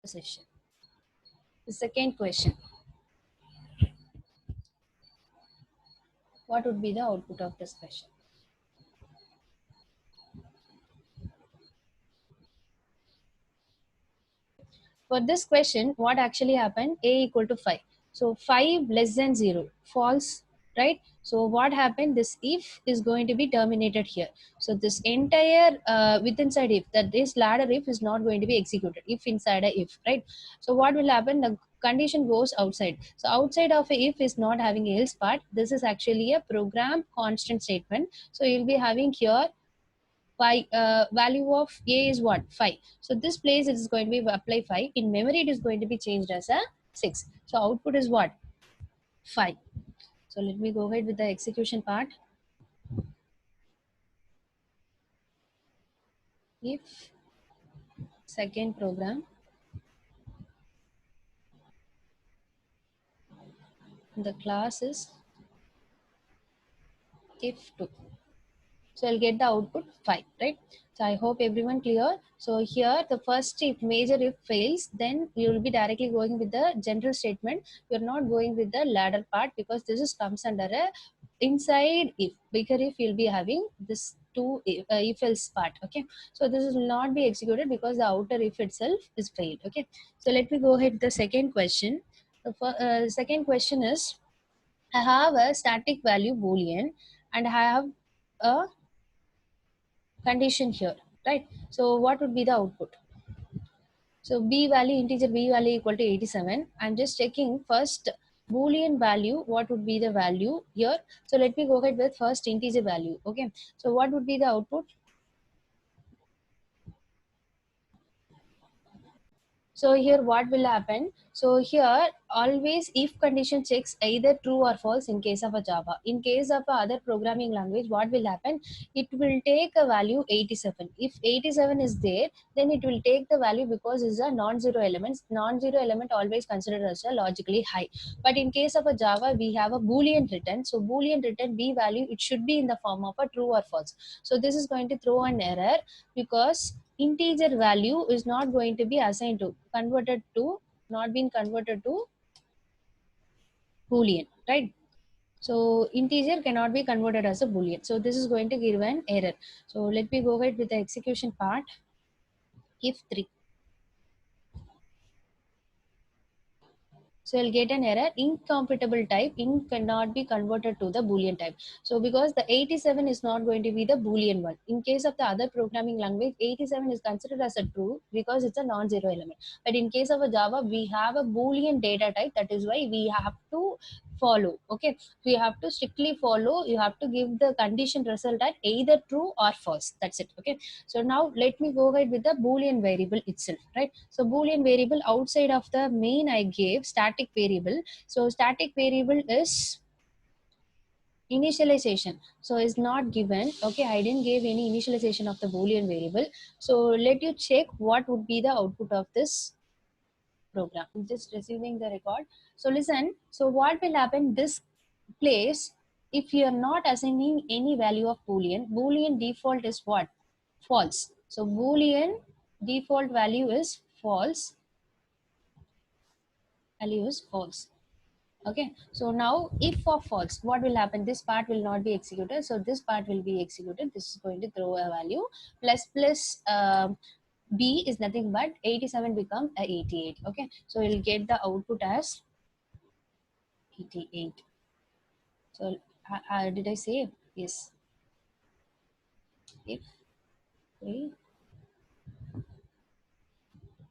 session. The second question, what would be the output of this question? For this question, what actually happened? A equal to 5. So 5 less than 0, false, right? So what happened? This if is going to be terminated here. So this entire with inside if, that this ladder if is not going to be executed. If inside a if, right? So what will happen? The condition goes outside. So outside of a if is not having a else part. This is actually a program constant statement. So you'll be having here value of a is what? 5. So this place it is going to be apply 5. In memory it is going to be changed as a 6. So output is what? 5. So let me go ahead with the execution part. If second program, the class is if 2. So I'll get the output 5, right? So I hope everyone clear. So here the first if major if fails, then you will be directly going with the general statement. You're not going with the ladder part because this is comes under a inside if. Bigger if you'll be having this two if else part. Okay. So this will not be executed because the outer if itself is failed. Okay. So let me go ahead with the second question. The second question is, I have a static value boolean and I have a condition here, right? So what would be the output? So b value, integer b value equal to 87. I'm just checking first boolean value, what would be the value here? So let me go ahead with first integer value. Okay, so what would be the output? So here what will happen? So here always if condition checks either true or false in case of a Java. In case of a other programming language, what will happen? It will take a value 87. If 87 is there, then it will take the value because it's a non-zero element. Non-zero element always considered as a logically high. But in case of a Java, we have a Boolean written. So Boolean written B value, it should be in the form of a true or false. So this is going to throw an error because integer value is not going to be assigned to converted to not being converted to boolean, right? So integer cannot be converted as a boolean, so this is going to give an error. So let me go ahead with the execution part. If 3, so you'll get an error, incompatible type, int cannot be converted to the Boolean type. So because the 87 is not going to be the Boolean one. In case of the other programming language, 87 is considered as a true because it's a non-zero element. But in case of a Java, we have a Boolean data type. That is why we have to follow. Okay, so you have to strictly follow. You have to give the condition result at either true or false. That's it. Okay. So now let me go ahead with the Boolean variable itself, right? So Boolean variable outside of the main I gave static variable. So static variable is initialization. So is not given. Okay, I didn't give any initialization of the Boolean variable. So let you check what would be the output of this program. I'm just receiving the record. So listen. So what will happen? This place, if you are not assigning any value of Boolean, Boolean default is what? False. So Boolean default value is false. Value is false. Okay. So now if of false, what will happen? This part will not be executed. So this part will be executed. This is going to throw a value. Plus B is nothing but 87 become a 88. Okay. So you'll get the output as 88. So did I say? Yes. If 3,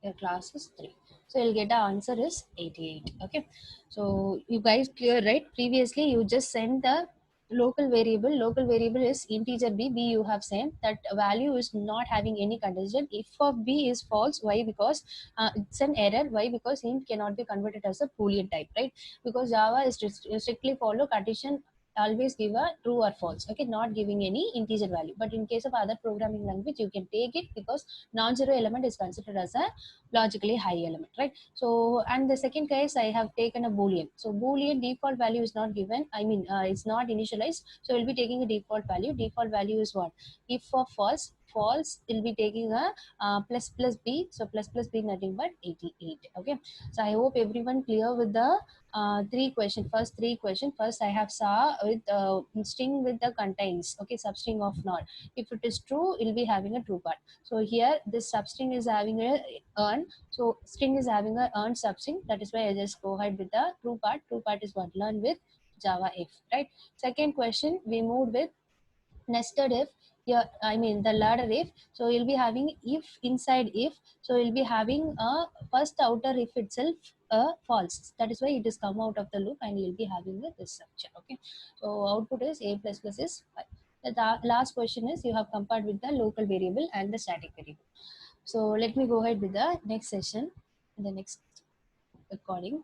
your class is 3. So you'll get the answer is 88. Okay. So you guys clear, right? Previously you just sent the local variable. Local variable is integer b. B you have sent. That value is not having any condition. If of b is false, why? Because it's an error. Why? Because int cannot be converted as a Boolean type, right? Because Java is strictly follow condition, always give a true or false. Okay, not giving any integer value. But in case of other programming language, you can take it because non-zero element is considered as a logically high element, right? So and the second case I have taken a Boolean. So Boolean default value is not given, I mean it's not initialized, so we'll be taking a default value. Default value is what? If of false, false, we'll be taking a plus plus b. So plus b nothing but 88. Okay, so I hope everyone clear with the three question. First three question. First I have saw with string with the contains. Okay, substring of not. If it is true, it'll be having a true part. So here this substring is having a earn. So string is having a earn substring. That is why I just go ahead with the true part. True part is what learn with Java if, right? Second question we moved with nested if. Yeah, I mean the ladder if. So you'll be having if inside if. So you'll be having a first outer if itself false. That is why it is come out of the loop and you'll be having this structure. Okay, so output is a plus plus is 5. The last question is you have compared with the local variable and the static variable. So let me go ahead with the next session in the next recording.